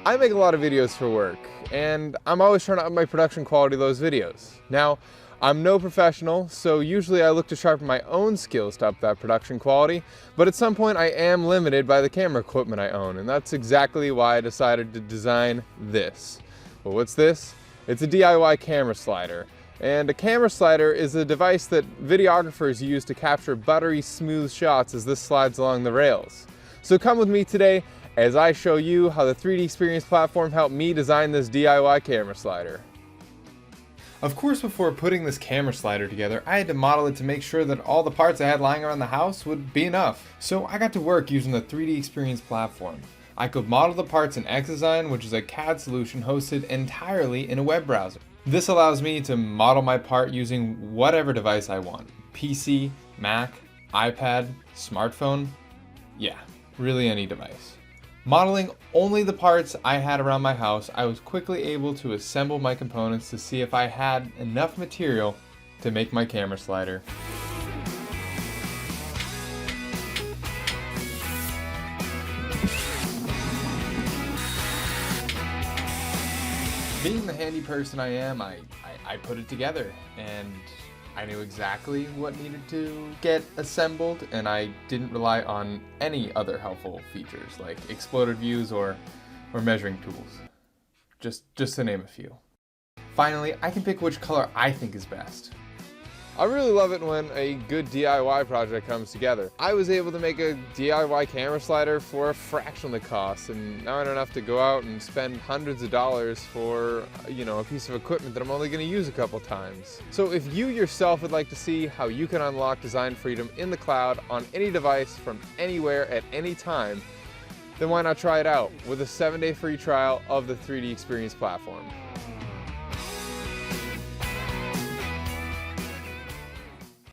I make a lot of videos for work, and I'm always trying to up my production quality of those videos. Now, I'm no professional, so usually I look to sharpen my own skills to up that production quality, but at some point I am limited by the camera equipment I own, and that's exactly why I decided to design this. Well, what's this? It's a DIY camera slider. And a camera slider is a device that videographers use to capture buttery smooth shots as this slides along the rails. So come with me today as I show you how the 3DEXPERIENCE platform helped me design this DIY camera slider. Of course, before putting this camera slider together, I had to model it to make sure that all the parts I had lying around the house would be enough. So I got to work using the 3DEXPERIENCE platform. I could model the parts in XDesign, which is a CAD solution hosted entirely in a web browser. This allows me to model my part using whatever device I want. PC, Mac, iPad, smartphone, yeah, really any device. Modeling only the parts I had around my house, I was quickly able to assemble my components to see if I had enough material to make my camera slider. Being the handy person I am, I put it together, and I knew exactly what needed to get assembled, and I didn't rely on any other helpful features like exploded views or measuring tools, just to name a few. Finally, I can pick which color I think is best. I really love it when a good DIY project comes together. I was able to make a DIY camera slider for a fraction of the cost, and now I don't have to go out and spend hundreds of dollars for, a piece of equipment that I'm only going to use a couple times. So if you yourself would like to see how you can unlock design freedom in the cloud on any device from anywhere at any time, then why not try it out with a 7-day free trial of the 3DEXPERIENCE platform.